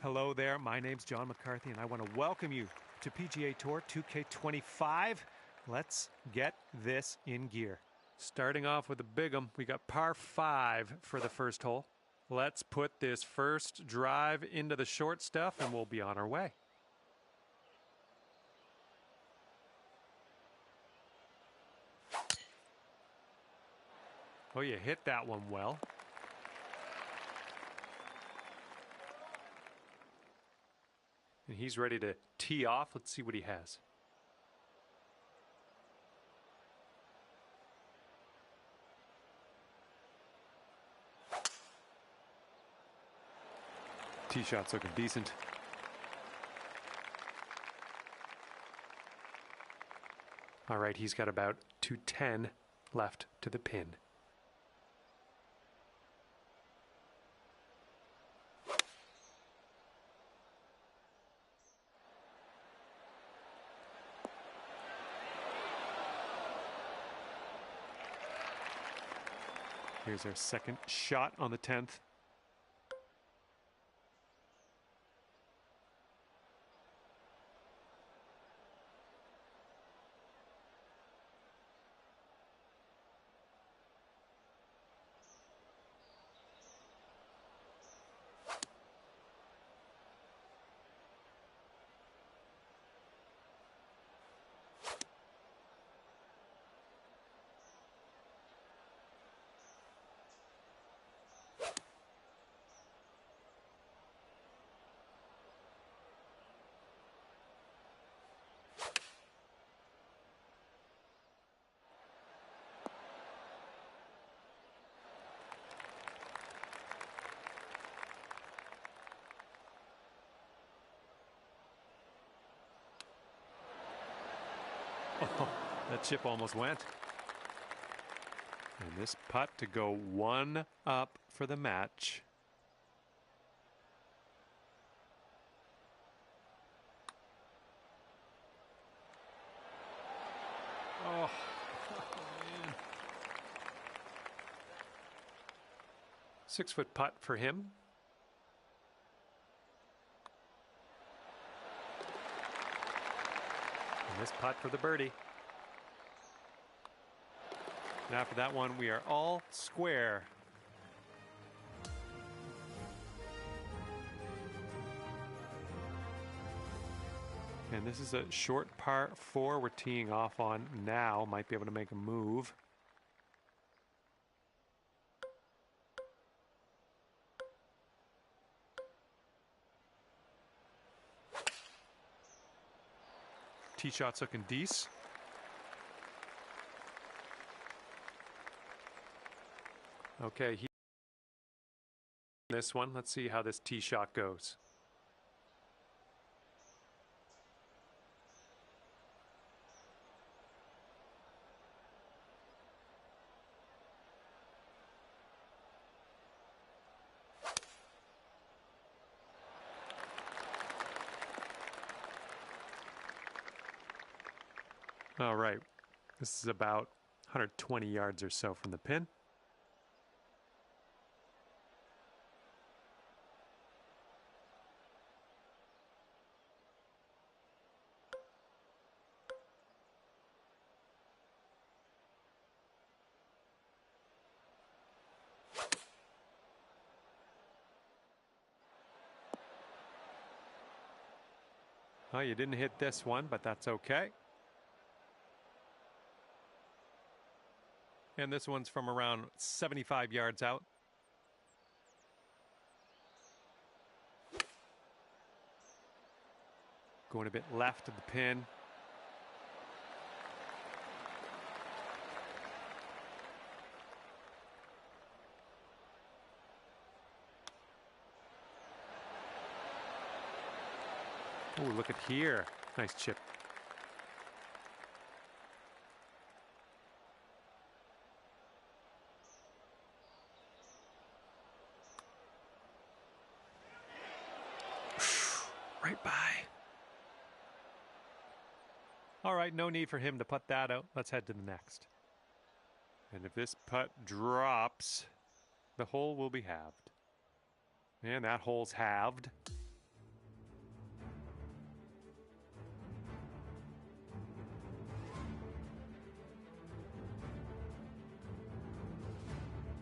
Hello there, my name's John McCarthy, and I want to welcome you to PGA Tour 2K25. Let's get this in gear. Starting off with the big 'em, we got par 5 for the first hole. Let's put this first drive into the short stuff, and we'll be on our way. Oh, you hit that one well. And he's ready to tee off. Let's see what he has. Tee shot's looking decent. All right, he's got about 210 left to the pin. Here's our second shot on the 10th. Oh, that chip almost went. And this putt to go one up for the match. Oh, man. 6-foot putt for him. And this putt for the birdie. And after that one, we are all square. And this is a short par 4 we're teeing off on now. Might be able to make a move. Tee shot's looking decent. Okay, this one. Let's see how this tee shot goes. All right, this is about 120 yards or so from the pin. Oh, you didn't hit this one, but that's okay. And this one's from around 75 yards out. Going a bit left of the pin. Oh, look at here. Nice chip. Right by. All right, no need for him to putt that out. Let's head to the next. And if this putt drops, the hole will be halved. And that hole's halved.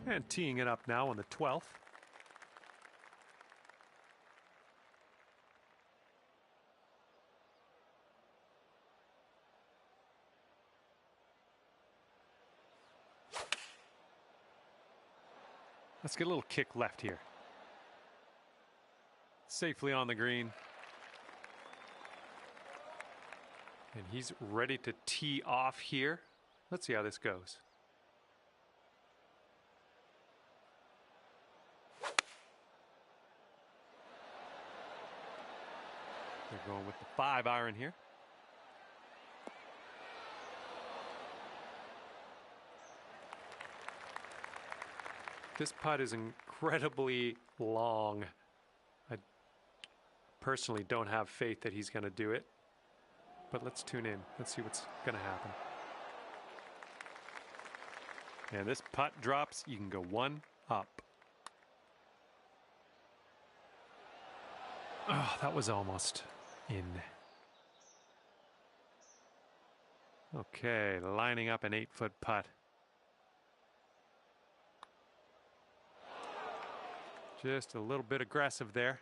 And teeing it up now on the 12th. Let's get a little kick left here. Safely on the green. And he's ready to tee off here. Let's see how this goes. They're going with the 5-iron here. This putt is incredibly long. I personally don't have faith that he's going to do it. But let's tune in. Let's see what's going to happen. And this putt drops. You can go one up. Oh, that was almost in. Okay, lining up an 8-foot putt. Just a little bit aggressive there.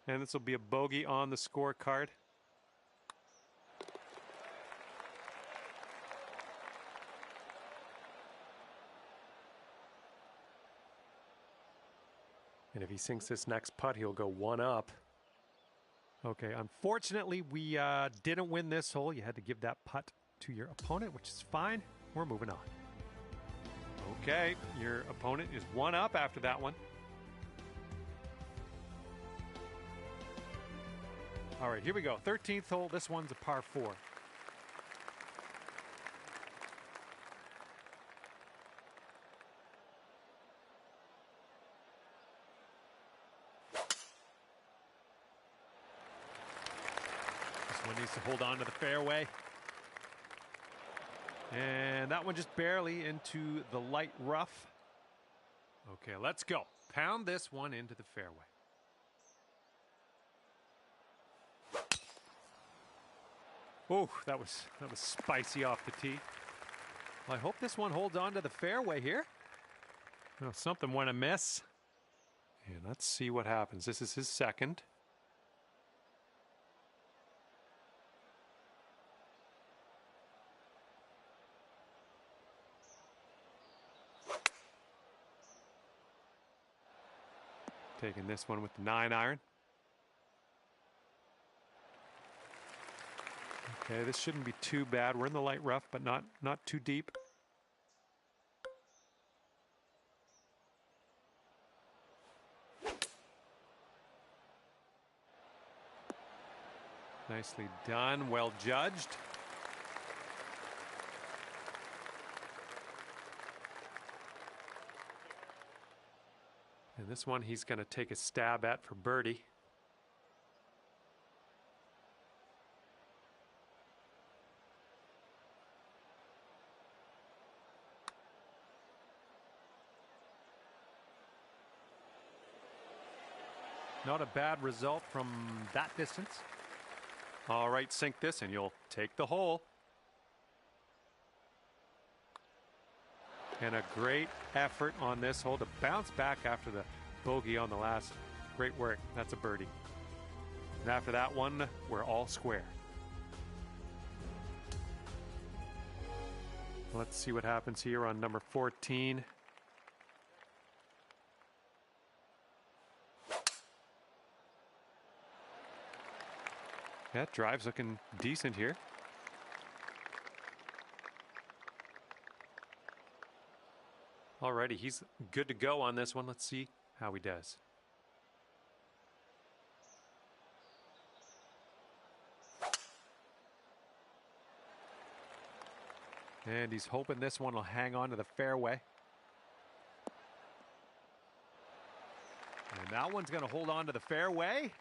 And this will be a bogey on the scorecard. And if he sinks this next putt, he'll go one up. Okay, unfortunately, we didn't win this hole. You had to give that putt to your opponent, which is fine. We're moving on. Okay, your opponent is one up after that one. All right, here we go. 13th hole. This one's a par 4. This one needs to hold on to the fairway. And that one just barely into the light rough. Okay, let's go. Pound this one into the fairway. Oh, that was spicy off the tee. Well, I hope this one holds on to the fairway here. Well, something went amiss. And let's see what happens. This is his second. Taking this one with the 9-iron. Okay, this shouldn't be too bad. We're in the light rough, but not too deep. Nicely done, well judged. And this one he's going to take a stab at for birdie. Not a bad result from that distance. All right, sink this and you'll take the hole. And a great effort on this hole to bounce back after the bogey on the last. Great work. That's a birdie. And after that one, we're all square. Let's see what happens here on number 14. Yeah, drive's looking decent here. Alrighty, he's good to go on this one. Let's see how he does. And he's hoping this one will hang on to the fairway. And that one's going to hold on to the fairway.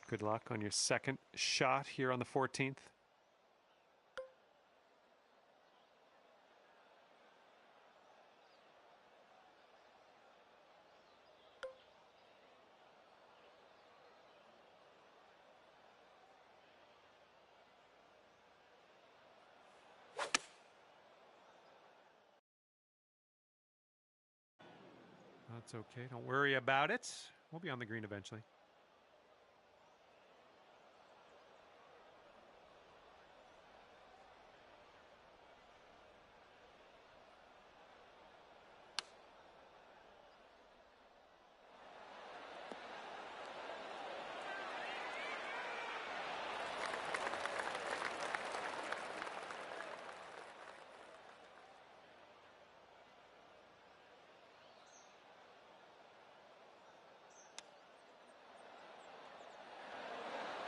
Good luck on your second shot here on the 14th. That's okay. Don't worry about it. We'll be on the green eventually.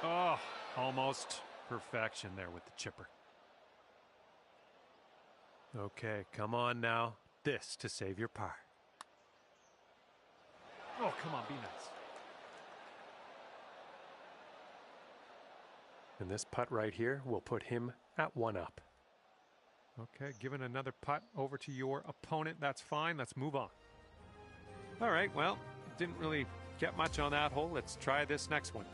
Oh, almost perfection there with the chipper. Okay, come on now. This to save your par. Oh, come on, be nice. And this putt right here will put him at 1 up. Okay, giving another putt over to your opponent. That's fine. Let's move on. All right, well, didn't really get much on that hole. Let's try this next one.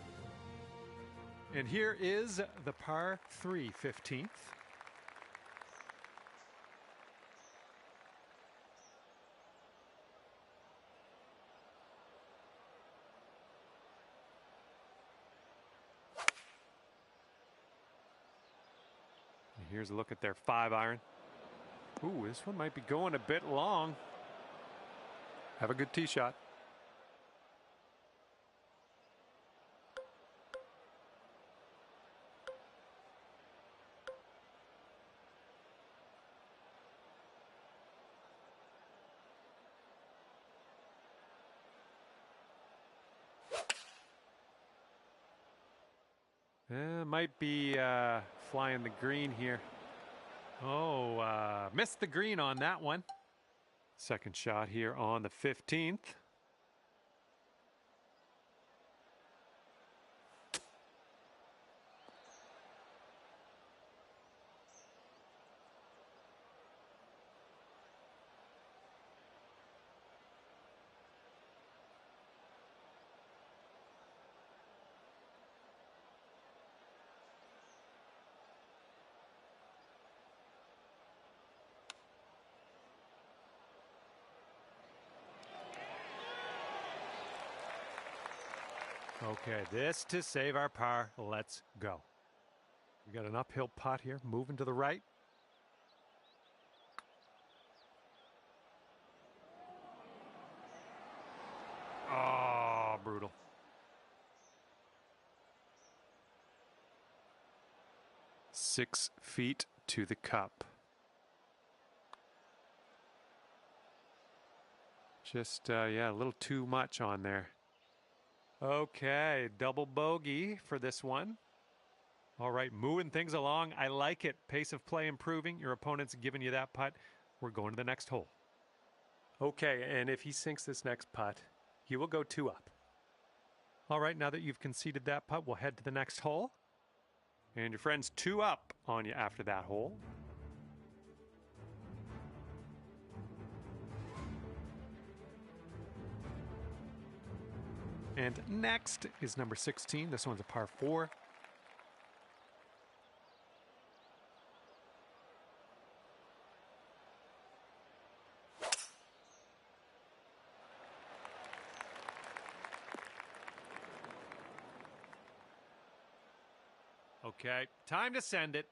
And here is the par 3 15th. And here's a look at their 5-iron. Ooh, this one might be going a bit long. Have a good tee shot. Might be flying the green here. Oh, missed the green on that one. Second shot here on the 15th. Okay, this to save our par. Let's go. We got an uphill putt here, moving to the right. Oh, brutal. Six feet to the cup. Just, yeah, a little too much on there. Okay, double bogey for this one. All right, moving things along. I like it. Pace of play improving. Your opponent's giving you that putt. We're going to the next hole. Okay, and if he sinks this next putt, he will go 2 up. All right, now that you've conceded that putt, we'll head to the next hole. And your friend's 2 up on you after that hole. And next is number 16. This one's a par 4. Okay, time to send it.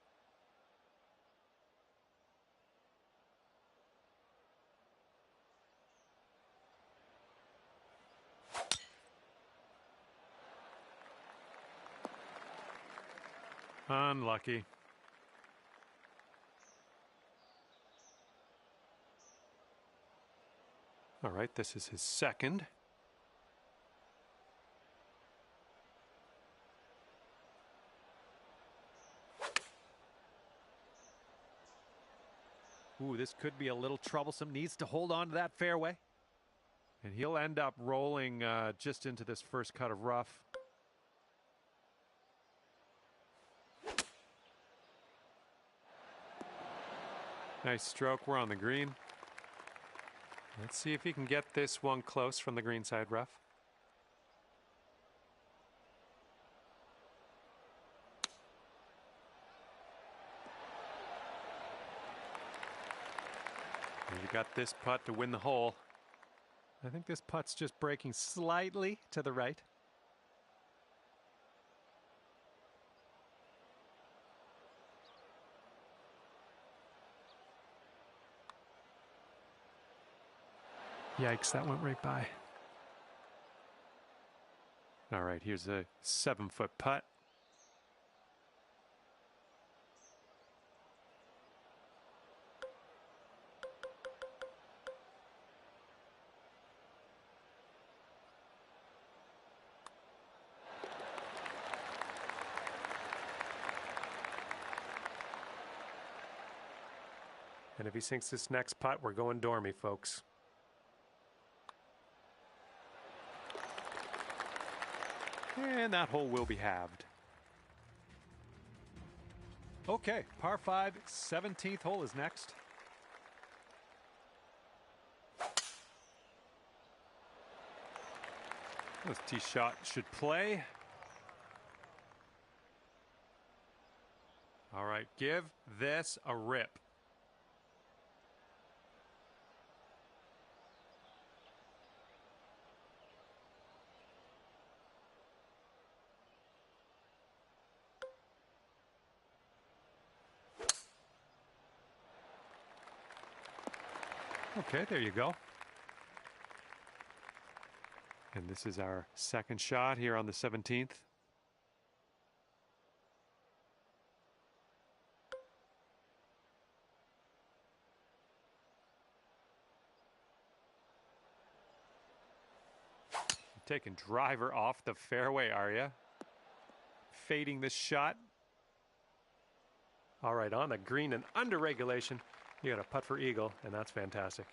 Unlucky. All right, this is his second. Ooh, this could be a little troublesome. Needs to hold on to that fairway. And he'll end up rolling just into this first cut of rough. Nice stroke. We're on the green. Let's see if he can get this one close from the green side rough. And you got this putt to win the hole. I think this putt's just breaking slightly to the right. Yikes, that went right by. All right, here's a 7-foot putt. And if he sinks this next putt, we're going dormy, folks. And that hole will be halved. Okay, par 5, 17th hole is next. This tee shot should play. All right, give this a rip. Okay, there you go. And this is our second shot here on the 17th. Taking driver off the fairway, are you? Fading this shot. All right, on the green and under regulation, you got a putt for eagle, and that's fantastic.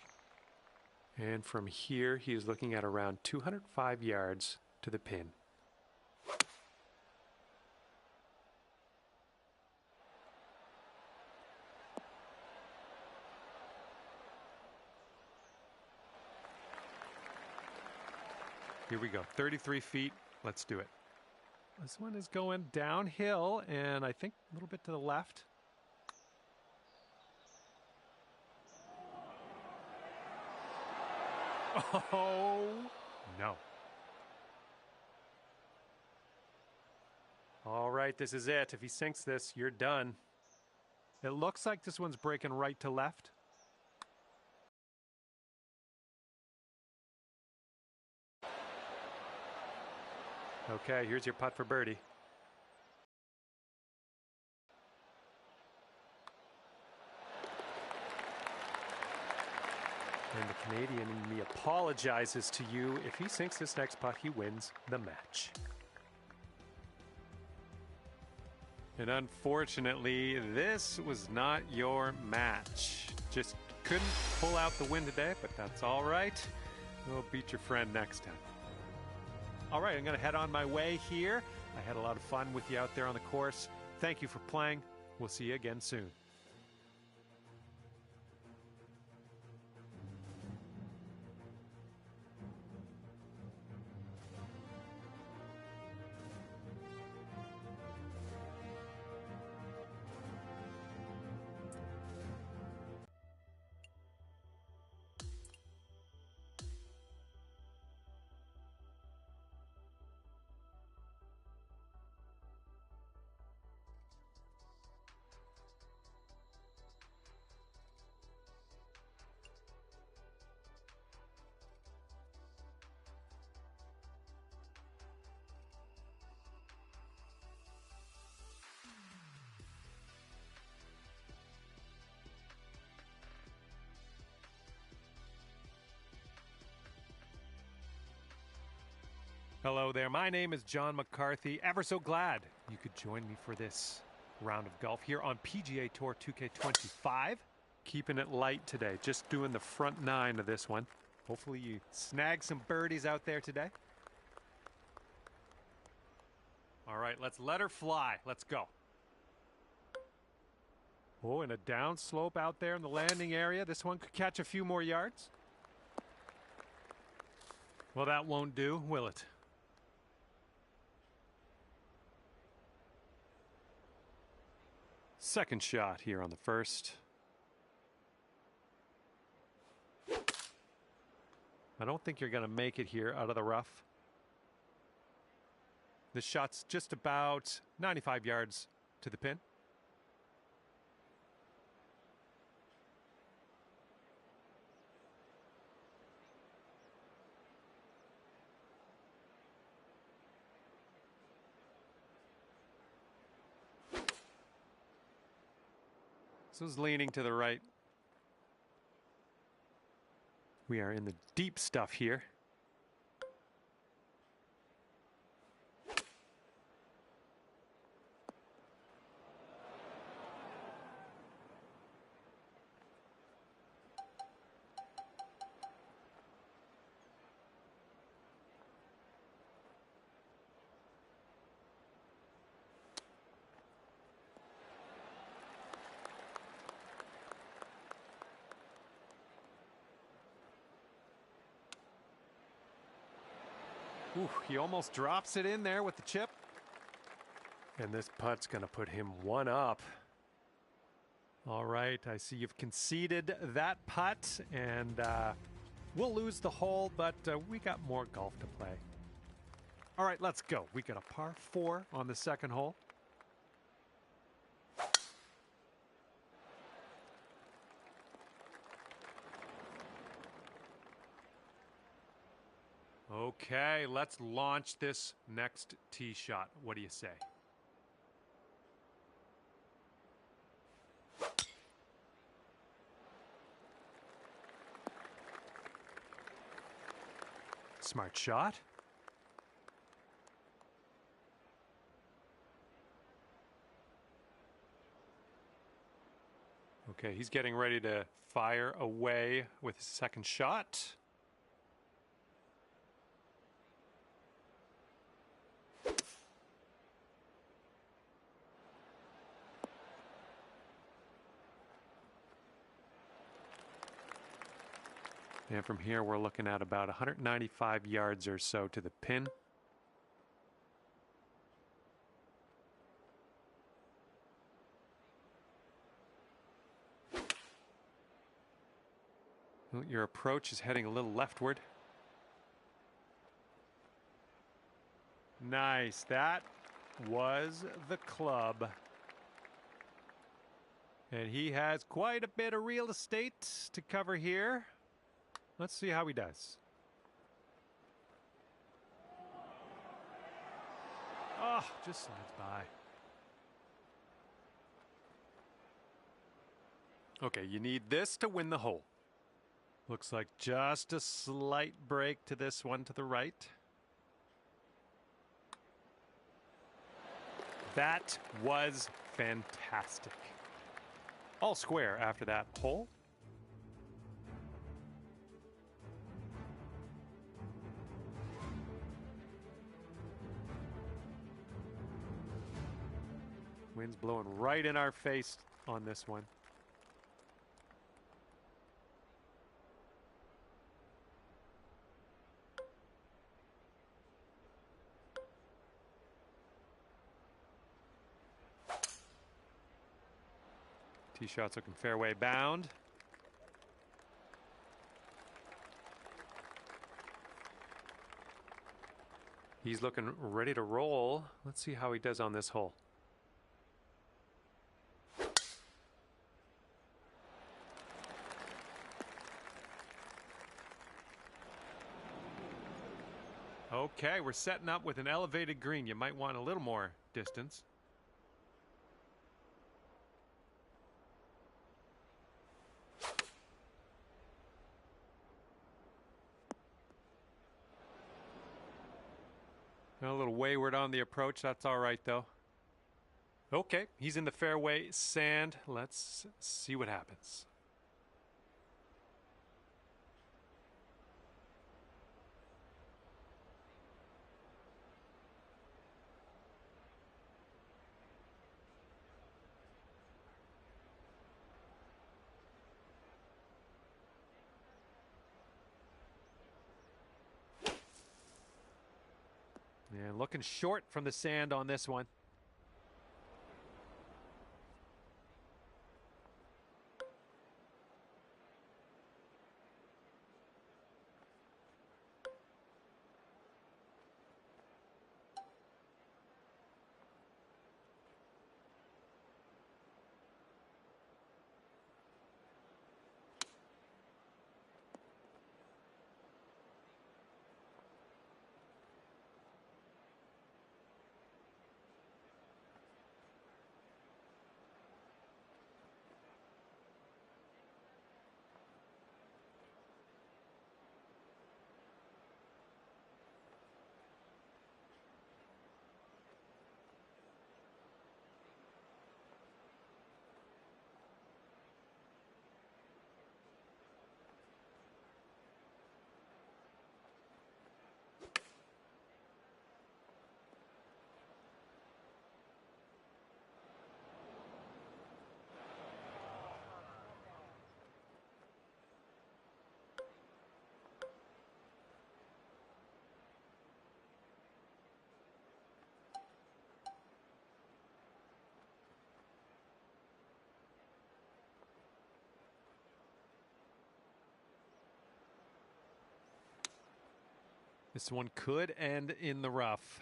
And from here, he is looking at around 205 yards to the pin. Here we go, 33 feet. Let's do it. This one is going downhill, and I think a little bit to the left. Oh, no. All right, this is it. If he sinks this, you're done. It looks like this one's breaking right to left. Okay, here's your putt for birdie. And the Canadian in me apologizes to you. If he sinks this next putt, he wins the match. And unfortunately, this was not your match. Just couldn't pull out the win today, but that's all right. We'll beat your friend next time. All right, I'm going to head on my way here. I had a lot of fun with you out there on the course. Thank you for playing. We'll see you again soon. Hello there, my name is John McCarthy. Ever so glad you could join me for this round of golf here on PGA Tour 2K25. Keeping it light today, just doing the front 9 of this one. Hopefully you snag some birdies out there today. All right, let's let her fly. Let's go. Oh, and a down slope out there in the landing area. This one could catch a few more yards. Well, that won't do, will it? Second shot here on the first. I don't think you're going to make it here out of the rough. This shot's just about 95 yards to the pin. This is leaning to the right. We are in the deep stuff here. Ooh, he almost drops it in there with the chip. And this putt's going to put him one up. All right, I see you've conceded that putt, and we'll lose the hole, but we got more golf to play. All right, let's go. We got a par 4 on the second hole. Okay, let's launch this next tee shot. What do you say? Smart shot. Okay, he's getting ready to fire away with his second shot. And from here, we're looking at about 195 yards or so to the pin. Well, your approach is heading a little leftward. Nice. That was the club. And he has quite a bit of real estate to cover here. Let's see how he does. Oh, just slides by. Okay, you need this to win the hole. Looks like just a slight break to this one to the right. That was fantastic. All square after that hole. Wind's blowing right in our face on this one. Tee shot's looking fairway bound. He's looking ready to roll. Let's see how he does on this hole. Okay, we're setting up with an elevated green. You might want a little more distance. A little wayward on the approach. That's all right, though. Okay, he's in the fairway sand. Let's see what happens. And looking short from the sand on this one. This one could end in the rough.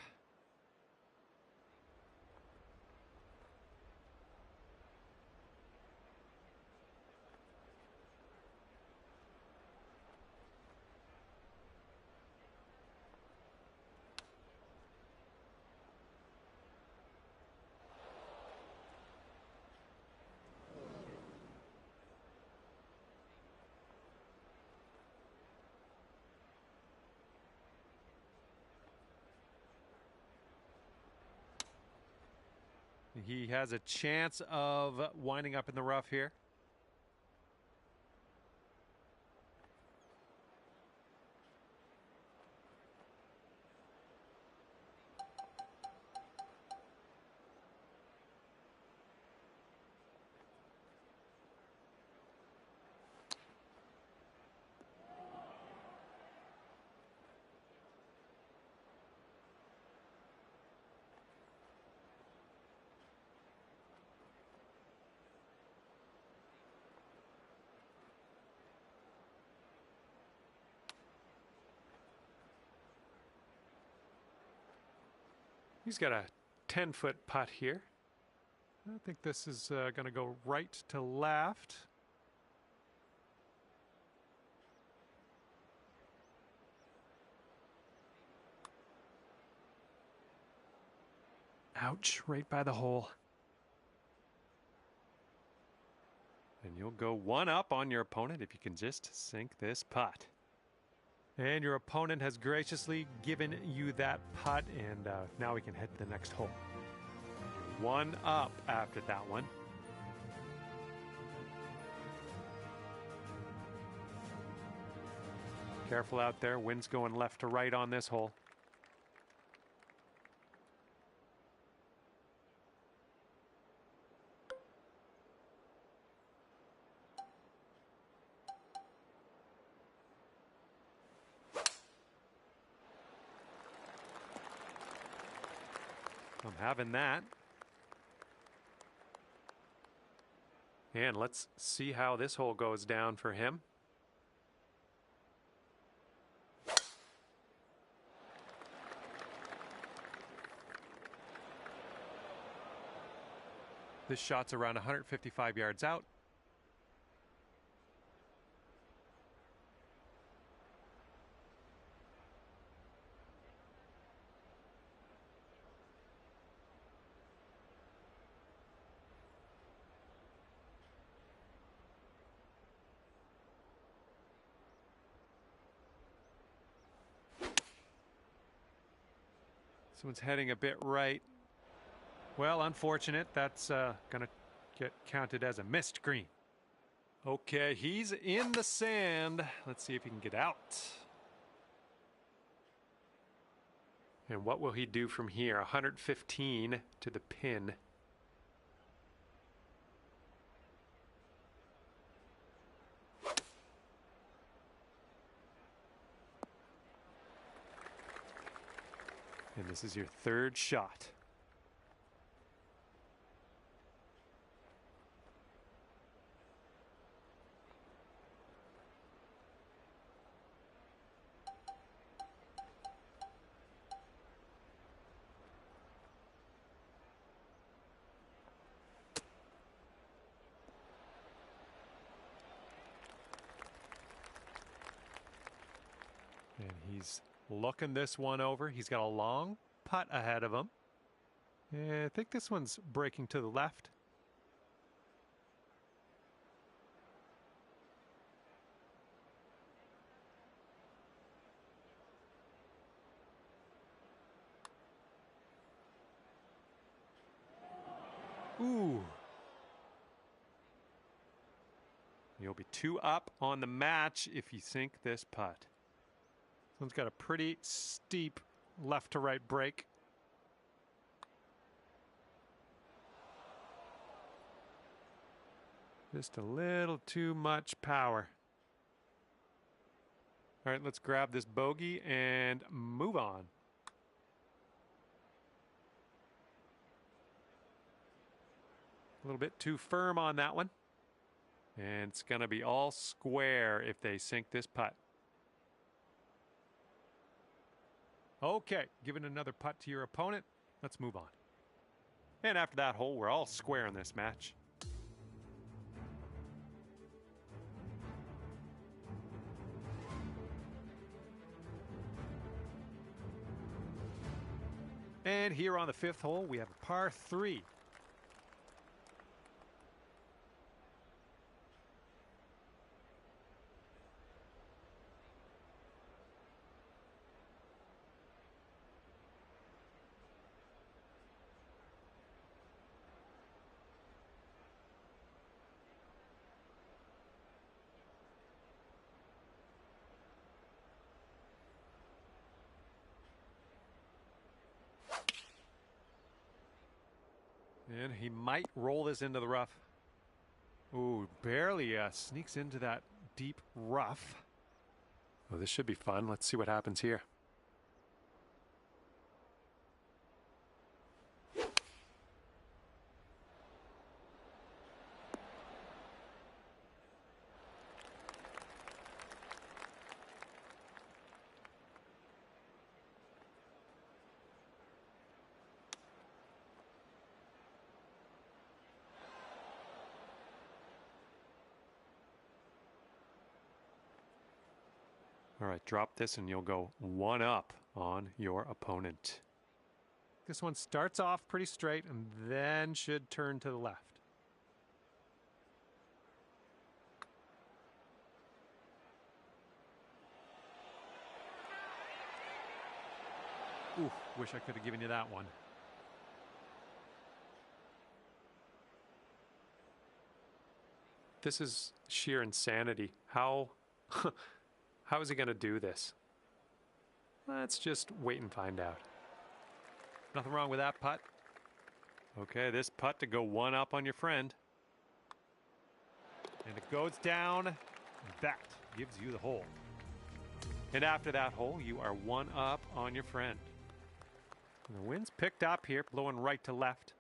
He has a chance of winding up in the rough here. He's got a 10-foot putt here. I think this is going to go right to left. Ouch, right by the hole. And you'll go one up on your opponent if you can just sink this putt. And your opponent has graciously given you that putt, and now we can head to the next hole. One up after that one. Careful out there, wind's going left to right on this hole. I'm having that. And let's see how this hole goes down for him. This shot's around 155 yards out. This one's heading a bit right. Well, unfortunate. That's going to get counted as a missed green. Okay, he's in the sand. Let's see if he can get out. And what will he do from here? 115 to the pin. And this is your third shot. And he's looking this one over. He's got a long putt ahead of him. And I think this one's breaking to the left. Ooh. You'll be 2 up on the match if you sink this putt. This one's got a pretty steep left to right break. Just a little too much power. All right, let's grab this bogey and move on. A little bit too firm on that one. And it's going to be all square if they sink this putt. Okay, giving another putt to your opponent. Let's move on. And after that hole, we're all square in this match. And here on the 5th hole, we have a par 3. And he might roll this into the rough. Ooh, barely sneaks into that deep rough. Oh, this should be fun. Let's see what happens here. All right, drop this and you'll go 1 up on your opponent. This one starts off pretty straight and then should turn to the left. Ooh, wish I could have given you that one. This is sheer insanity. How is he going to do this? Let's just wait and find out. Nothing wrong with that putt. Okay, this putt to go 1 up on your friend. And it goes down. That gives you the hole. And after that hole, you are 1 up on your friend. And the wind's picked up here, blowing right to left.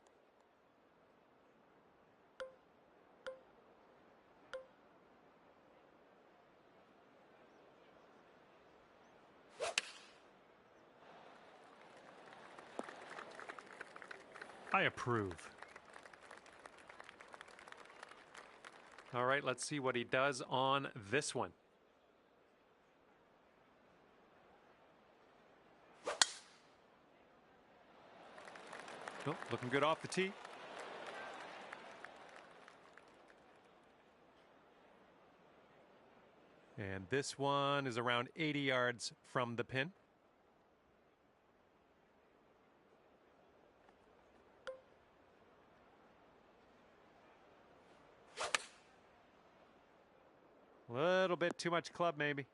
I approve. All right, let's see what he does on this one. Oh, looking good off the tee. And this one is around 80 yards from the pin. A little bit too much club, maybe.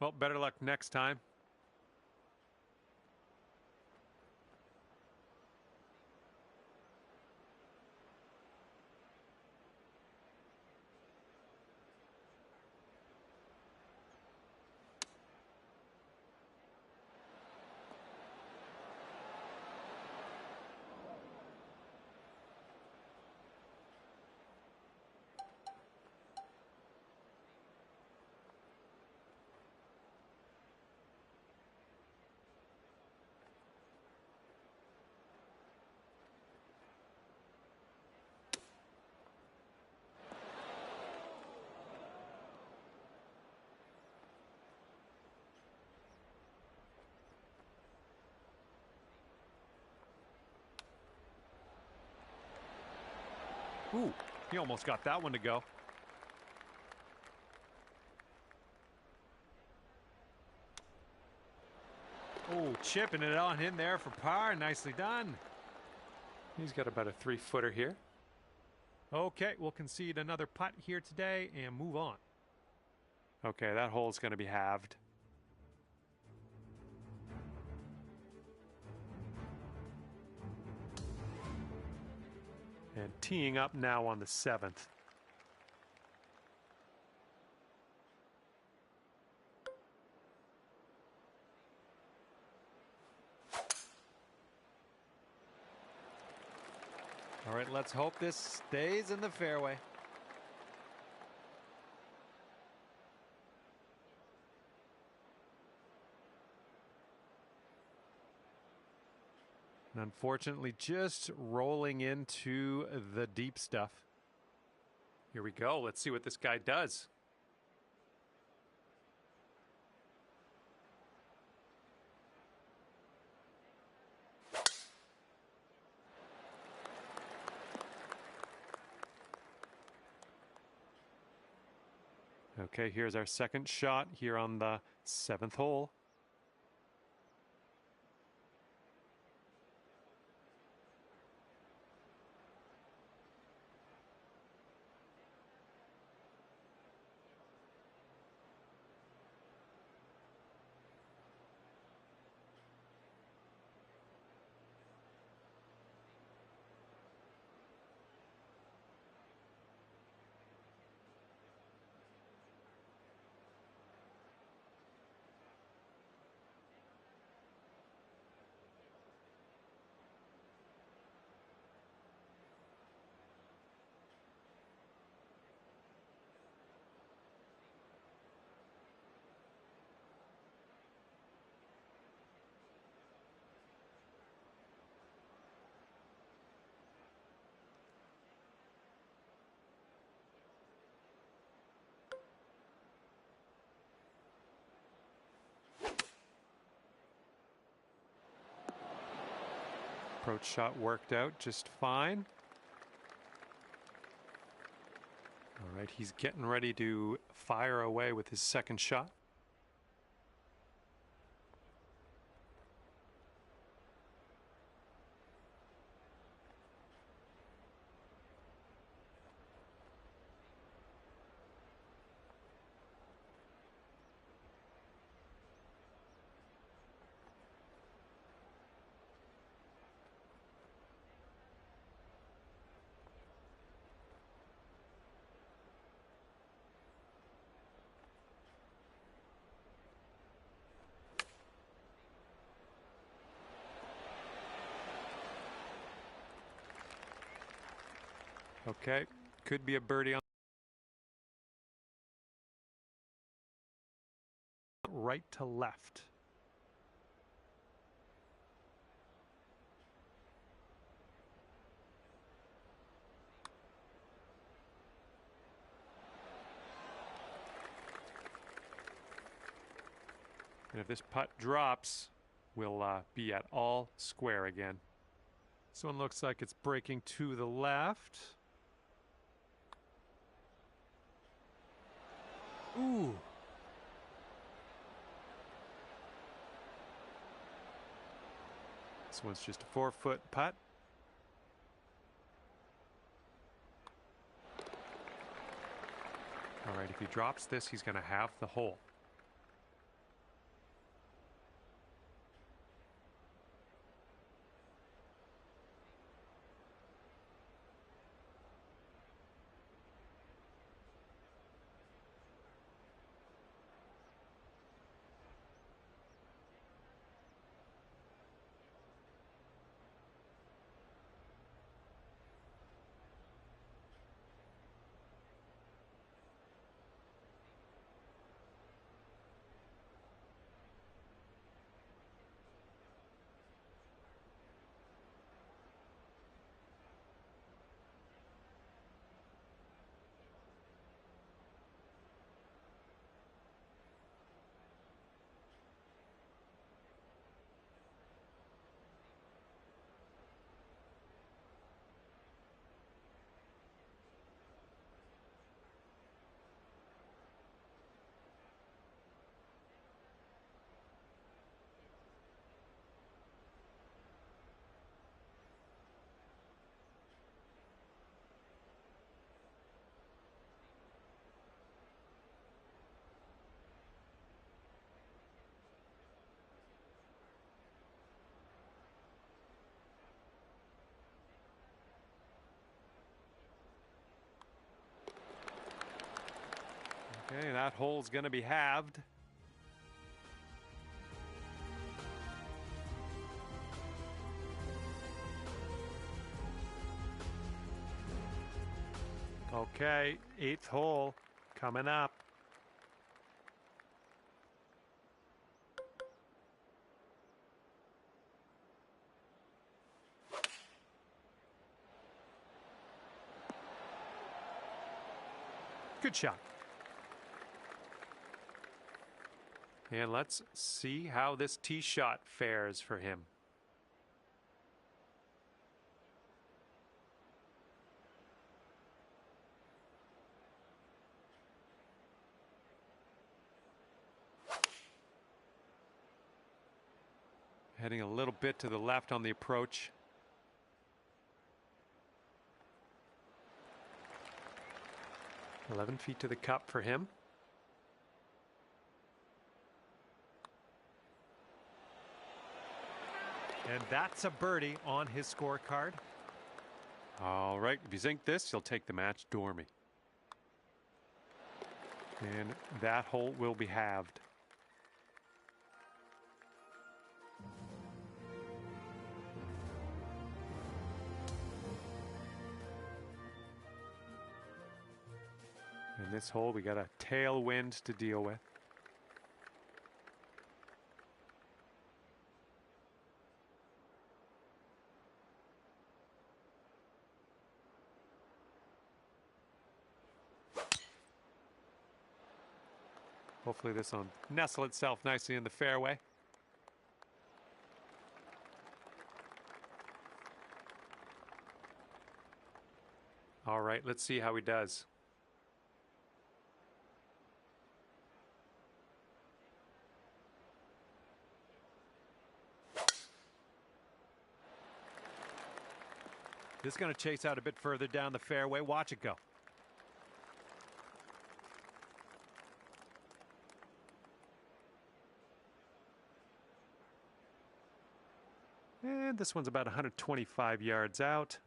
Well, better luck next time. Ooh, he almost got that one to go. Oh, chipping it on in there for par. Nicely done. He's got about a 3-footer here. Okay, we'll concede another putt here today and move on. Okay, that hole's going to be halved. And teeing up now on the 7th. All right, let's hope this stays in the fairway. And unfortunately, just rolling into the deep stuff. Here we go. Let's see what this guy does. Okay, here's our second shot here on the 7th hole. Approach shot worked out just fine. All right, he's getting ready to fire away with his second shot. Okay, could be a birdie on right to left. And if this putt drops, we'll be at all square again. This one looks like it's breaking to the left. Ooh. This one's just a 4-foot putt. All right, if he drops this, he's going to have the hole. Okay, that hole's going to be halved. Okay, 8th hole coming up. Good shot. And let's see how this tee shot fares for him. Heading a little bit to the left on the approach. $11 feet to the cup for him. And that's a birdie on his scorecard. All right, if you sink this, you'll take the match Dormy. And that hole will be halved. In this hole, we got a tailwind to deal with. Hopefully this will nestle itself nicely in the fairway. All right, let's see how he does. This is going to chase out a bit further down the fairway. Watch it go. And this one's about 125 yards out.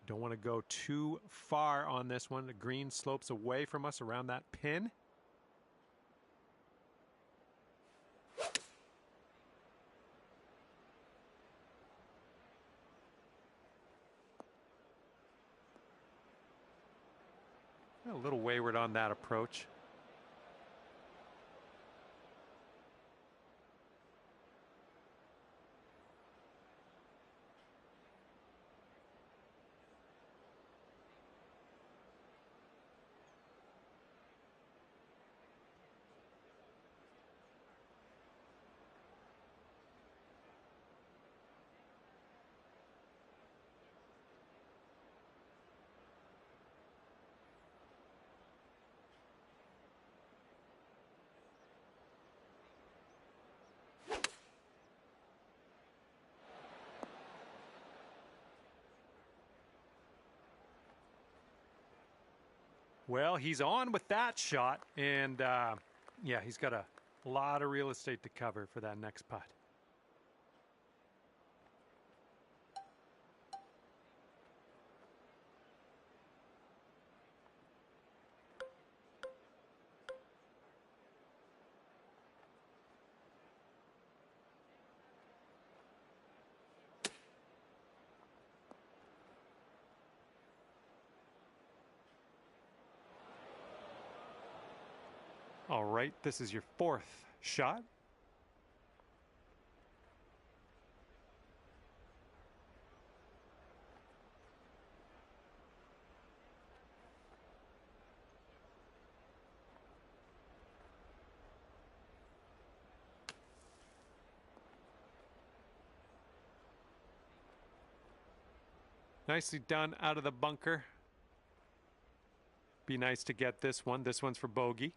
Don't want to go too far on this one. The green slopes away from us around that pin. A little wayward on that approach. Well, he's on with that shot, and yeah, he's got a lot of real estate to cover for that next putt. All right, this is your fourth shot. Nicely done out of the bunker. Be nice to get this one. This one's for bogey.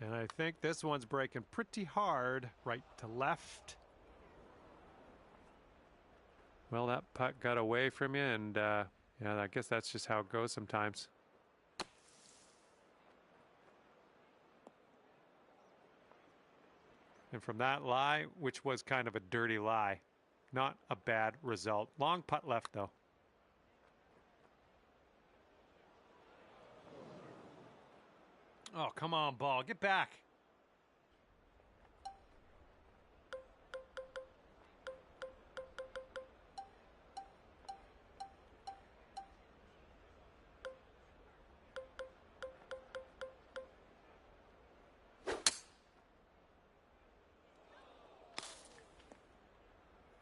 And I think this one's breaking pretty hard right to left. Well, that putt got away from you, and yeah, I guess that's just how it goes sometimes. And from that lie, which was kind of a dirty lie, not a bad result. Long putt left, though. Oh, come on, ball. Get back.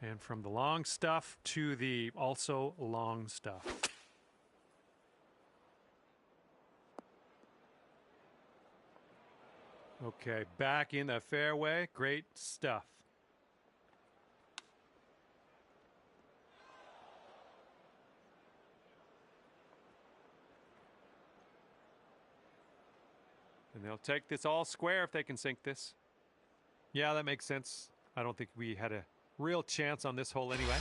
And from the long stuff to the also long stuff. Okay, back in the fairway. Great stuff. And they'll take this all square if they can sink this. Yeah, that makes sense. I don't think we had a real chance on this hole anyway.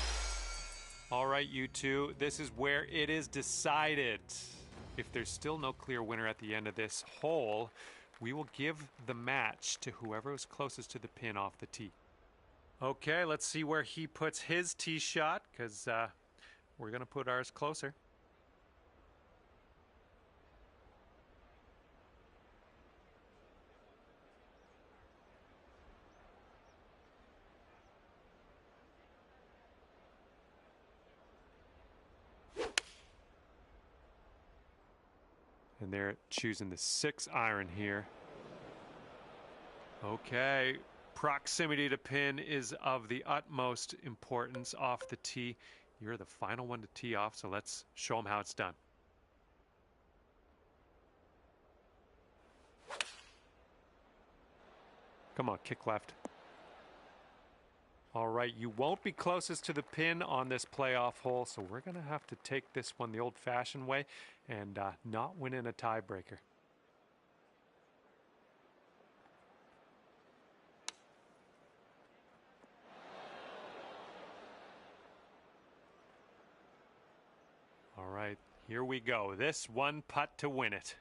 All right, you two, this is where it is decided. If there's still no clear winner at the end of this hole, we will give the match to whoever is closest to the pin off the tee. Okay, let's see where he puts his tee shot, because we're going to put ours closer. And they're choosing the 6-iron here. Okay, proximity to pin is of the utmost importance off the tee. You're the final one to tee off, so let's show them how it's done. Come on, kick left. All right, you won't be closest to the pin on this playoff hole, so we're going to have to take this one the old-fashioned way and not win in a tiebreaker. All right, here we go. This one putt to win it.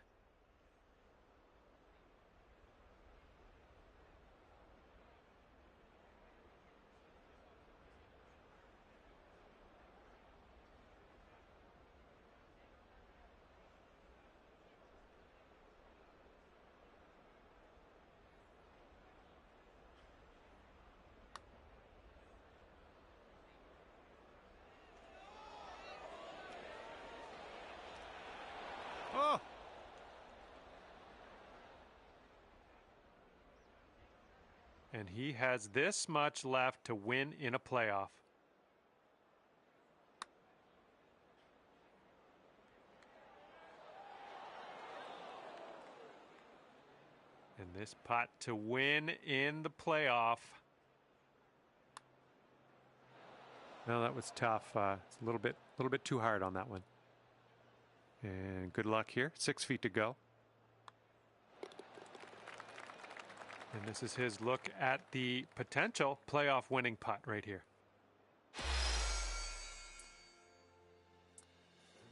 Oh! And he has this much left to win in a playoff. And this putt to win in the playoff. No, that was tough. It's a little bit too hard on that one. And good luck here. 6 feet to go. And this is his look at the potential playoff winning putt right here.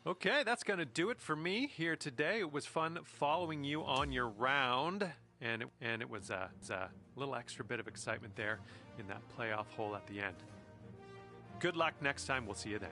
Okay, that's going to do it for me here today. It was fun following you on your round. And it was a little extra bit of excitement there in that playoff hole at the end. Good luck next time. We'll see you then.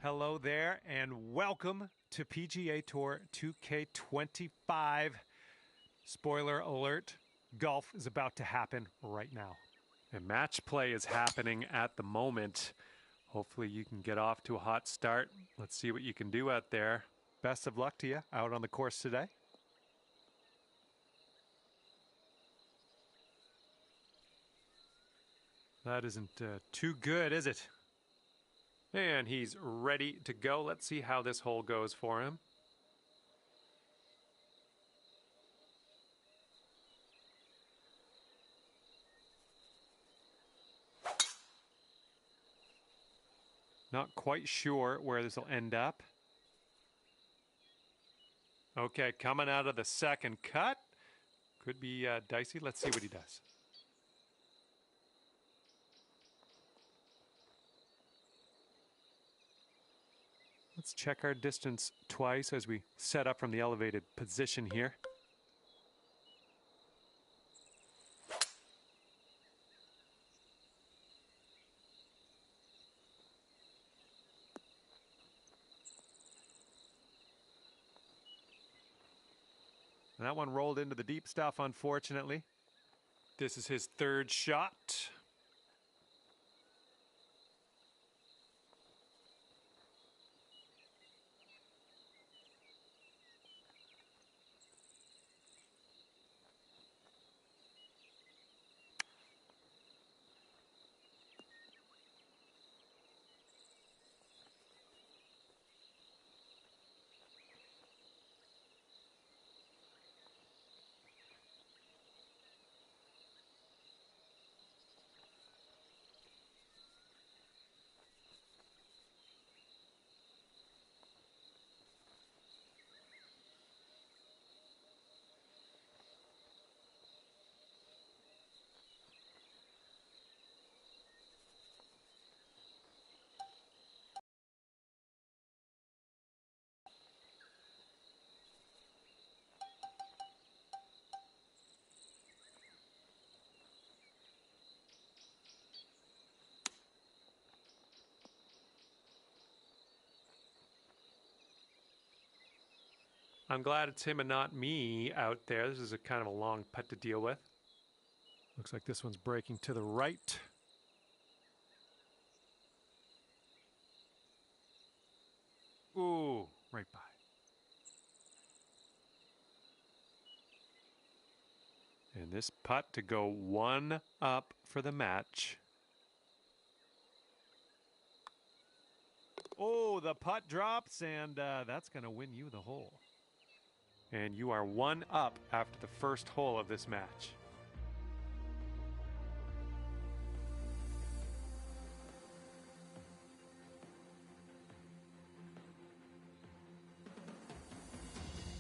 Hello there and welcome to PGA Tour 2K25. Spoiler alert, golf is about to happen right now. And match play is happening at the moment. Hopefully you can get off to a hot start. Let's see what you can do out there. Best of luck to you out on the course today. That isn't too good, is it? And he's ready to go. Let's see how this hole goes for him. Not quite sure where this will end up. Okay, coming out of the second cut. Could be dicey. Let's see what he does. Let's check our distance twice as we set up from the elevated position here. And that one rolled into the deep stuff, unfortunately. This is his third shot. I'm glad it's him and not me out there. This is a kind of a long putt to deal with. Looks like this one's breaking to the right. Ooh, right by. And this putt to go one up for the match. Oh, the putt drops, and that's going to win you the hole. And you are one up after the first hole of this match.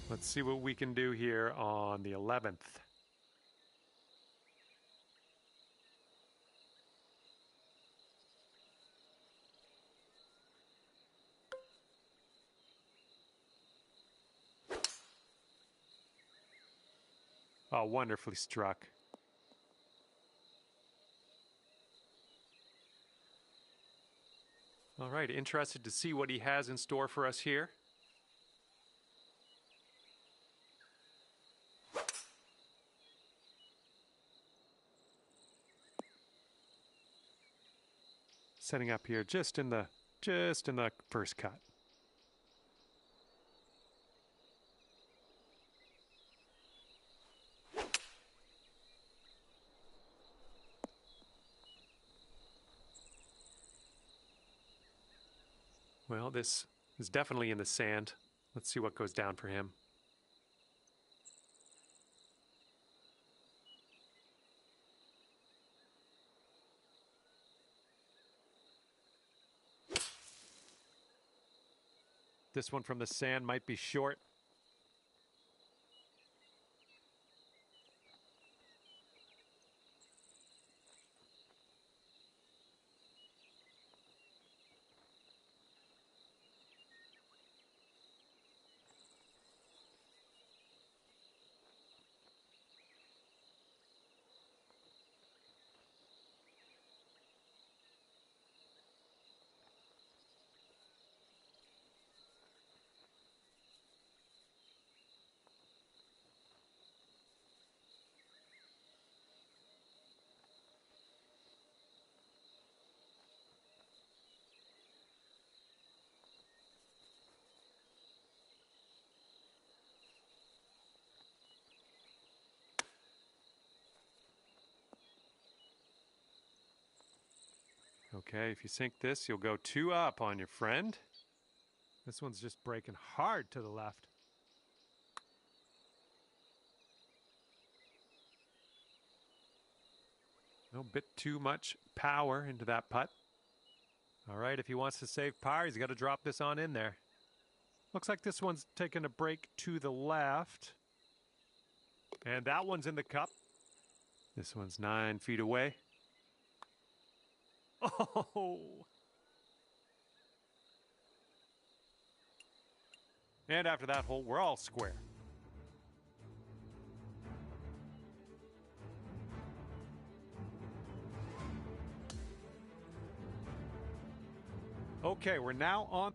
Let's see what we can do here on the 11th. Oh, wonderfully struck. All right, interested to see what he has in store for us here. Setting up here just in the first cut. Well, this is definitely in the sand. Let's see what goes down for him. This one from the sand might be short. Okay, if you sink this, you'll go 2 up on your friend. This one's just breaking hard to the left. A bit too much power into that putt. All right, if he wants to save par, he's got to drop this on in there. Looks like this one's taking a break to the left. And that one's in the cup. This one's 9 feet away. Oh! And after that hole, we're all square. Okay, we're now on.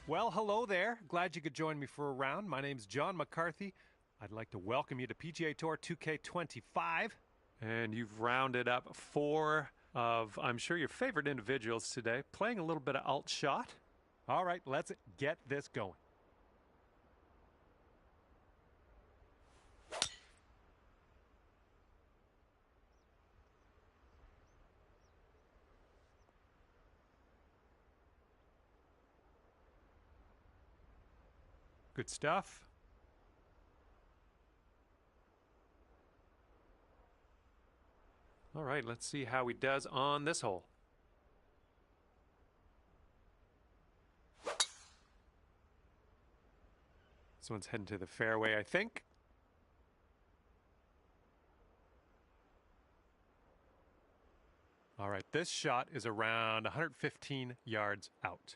Well, hello there. Glad you could join me for a round. My name's John McCarthy. I'd like to welcome you to PGA Tour 2K25. And you've rounded up 4 of, I'm sure, your favorite individuals today, playing a little bit of alt shot. All right, let's get this going. Good stuff. All right, let's see how he does on this hole. This one's heading to the fairway, I think. All right, this shot is around 115 yards out.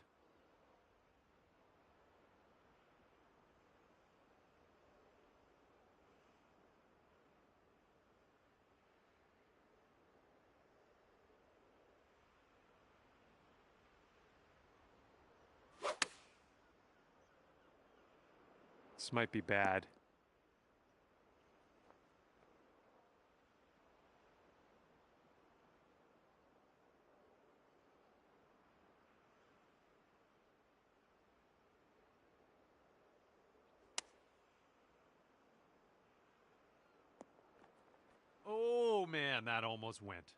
This might be bad. Oh man, that almost went.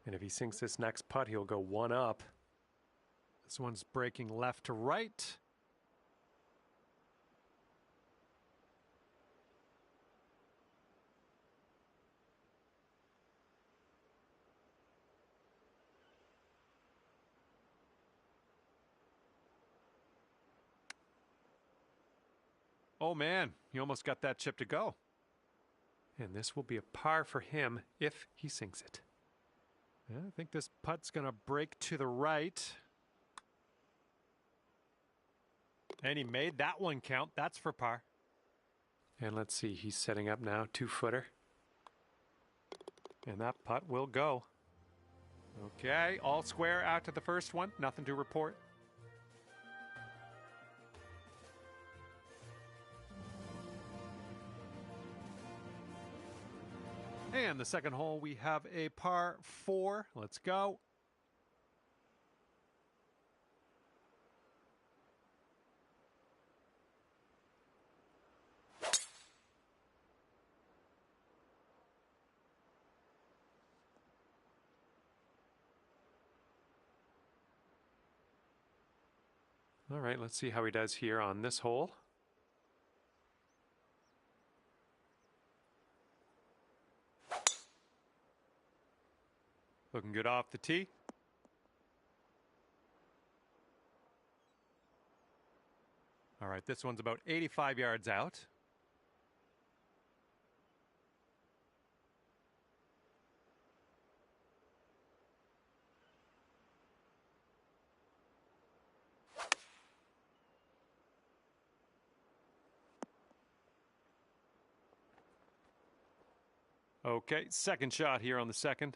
And if he sinks this next putt, he'll go 1 up. This one's breaking left to right. Oh man, he almost got that chip to go. And this will be a par for him if he sinks it. I think this putt's going to break to the right. And he made that one count. That's for par. And let's see, he's setting up now, 2-footer. And that putt will go. Okay, all square out to the first one. Nothing to report. And the second hole, we have a par 4. Let's go. All right, let's see how he does here on this hole. Looking good off the tee. All right, this one's about 85 yards out. Okay, second shot here on the second.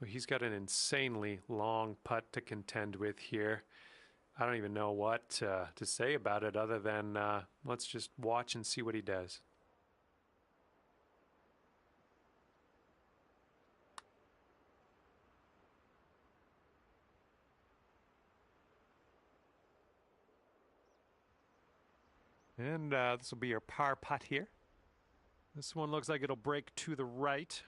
Well, he's got an insanely long putt to contend with here. I don't even know what to say about it other than let's just watch and see what he does. And this will be your par putt here. This one looks like it'll break to the right.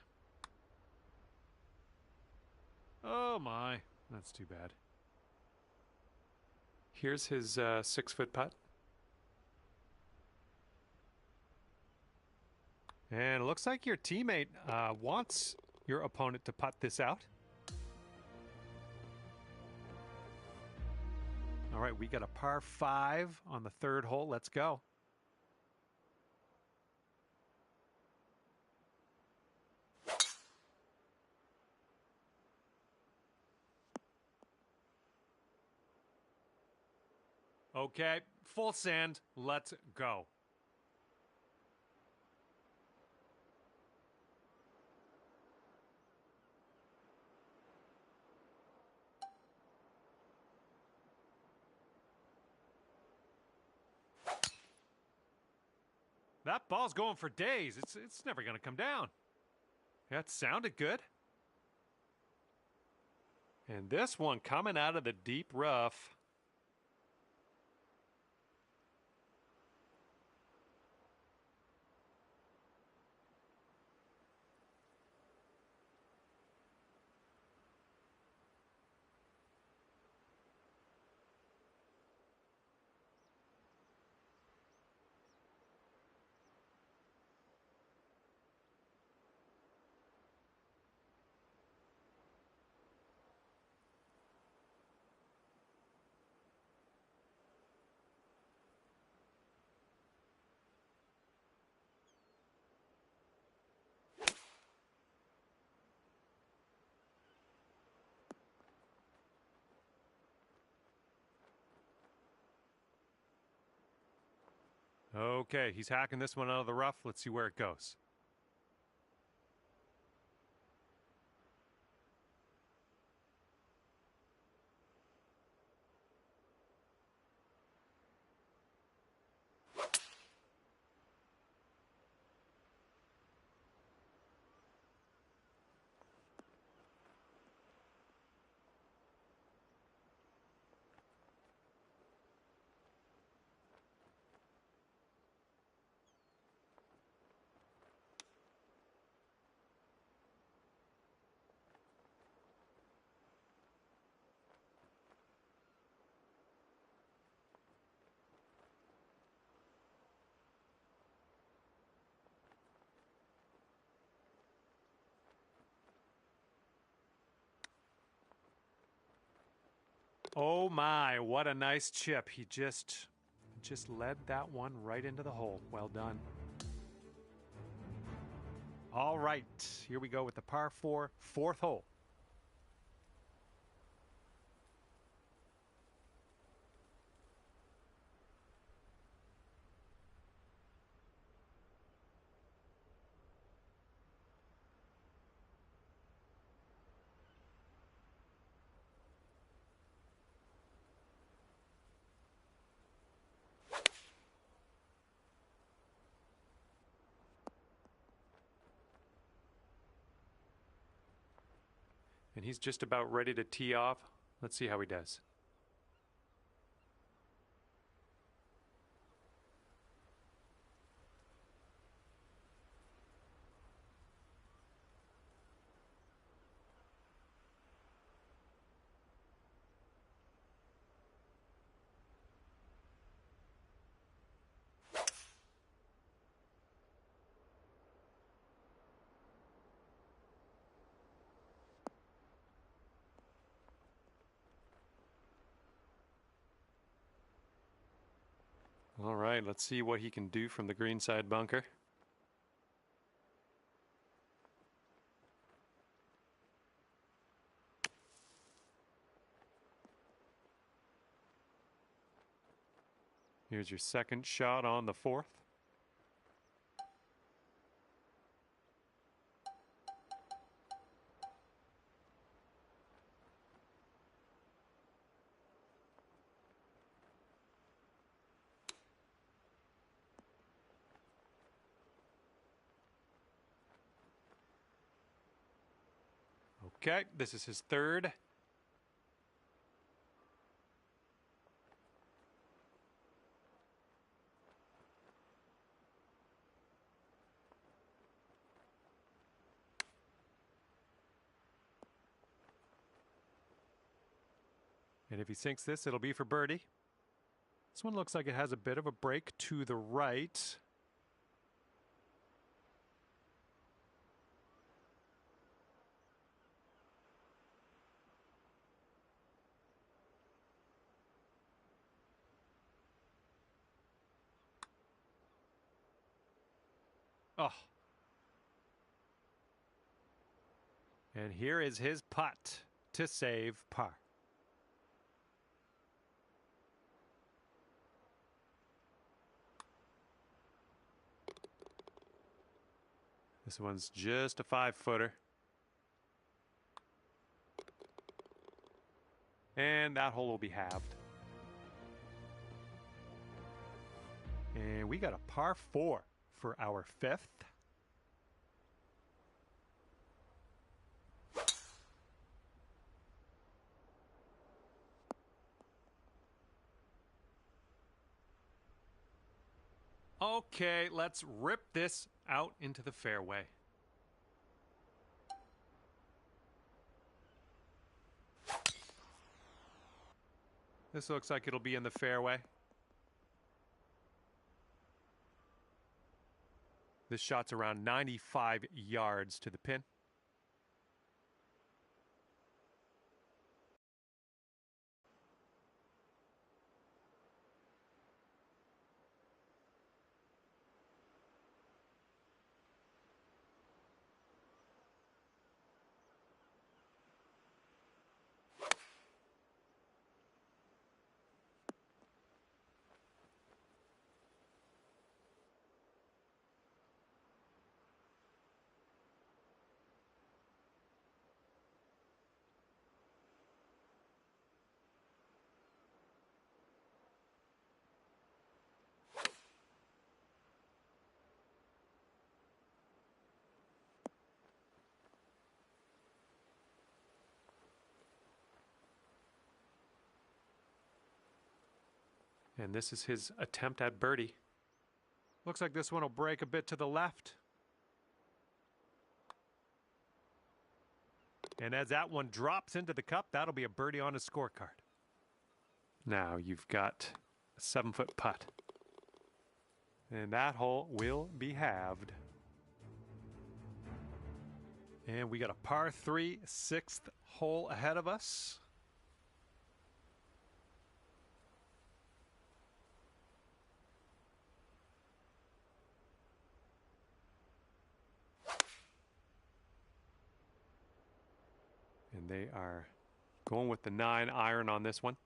Oh my, that's too bad. Here's his 6-foot putt. And it looks like your teammate wants your opponent to putt this out. All right, we got a par 5 on the 3rd hole. Let's go. Okay, full send. Let's go. That ball's going for days. It's never going to come down. That sounded good. And this one coming out of the deep rough. Okay, he's hacking this one out of the rough. Let's see where it goes. Oh my, what a nice chip. He just led that one right into the hole. Well done. All right, here we go with the par 4, 4th hole. And he's just about ready to tee off. Let's see how he does. All right, let's see what he can do from the greenside bunker. Here's your second shot on the 4th. Okay, this is his 3rd. And if he sinks this, it'll be for birdie. This one looks like it has a bit of a break to the right. Oh. And here is his putt to save par. This one's just a 5-footer. And that hole will be halved. And we got a par 4 for our 5th. Okay, let's rip this out into the fairway. This looks like it'll be in the fairway. This shot's around 95 yards to the pin. And this is his attempt at birdie. Looks like this one will break a bit to the left. And as that one drops into the cup, that'll be a birdie on his scorecard. Now you've got a 7-foot putt. And that hole will be halved. And we got a par 3, 6th hole ahead of us. And they are going with the 9-iron on this one.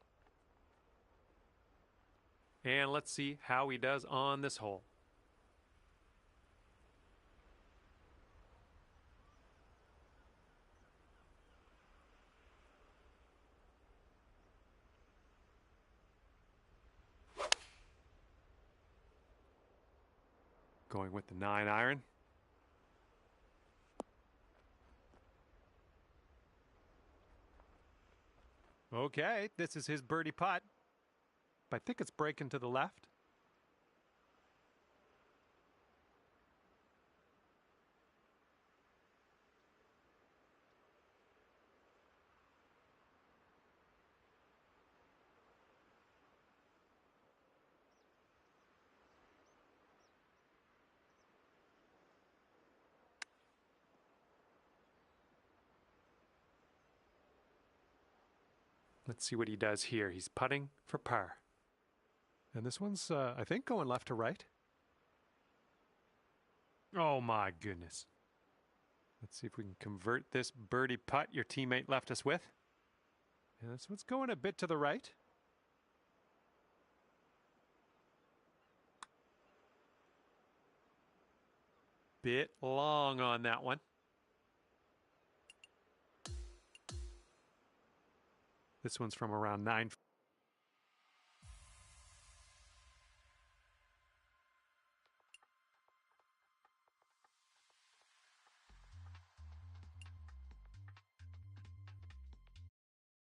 And let's see how he does on this hole. Going with the 9-iron. Okay, this is his birdie putt. But I think it's breaking to the left. Let's see what he does here. He's putting for par. And this one's, I think, going left to right. Oh, my goodness. Let's see if we can convert this birdie putt your teammate left us with. And this one's going a bit to the right. Bit long on that one. This one's from around 9.